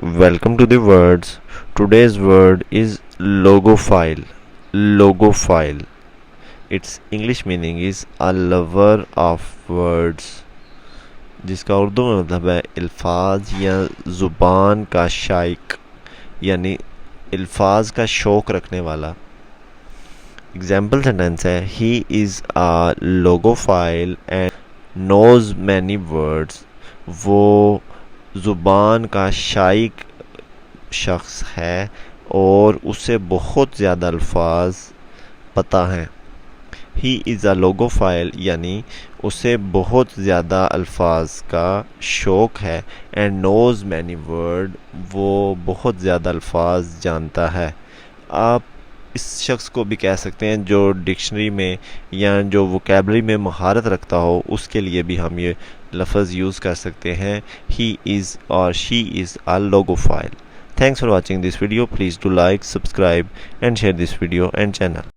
Welcome to the words. Today's word is logophile. Logophile. Its English meaning is a lover of words, जिसका उर्दू में मतलब है अल्फाज या ज़ुबान का शाइक, यानी अल्फाज का शौक़ रखने वाला. एग्जाम्पल सेंटेंस है he is a logophile and knows many words. वो ज़ुबान का शाइक शख्स है और उसे बहुत ज़्यादा अल्फाज पता हैं. ही इज़ अ लोगोफाइल यानी उसे बहुत ज़्यादा अल्फाज का शौक़ है. एंड नोज़ मैनी वर्ड, वो बहुत ज़्यादा अल्फाज जानता है. आप इस शख्स को भी कह सकते हैं जो डिक्शनरी में या जो वोकैबलरी में महारत रखता हो, उसके लिए भी हम ये लफ्ज़ यूज़ कर सकते हैं ही इज़ और she is a logophile. Thanks for watching this video. Please do like, subscribe and share this video and channel.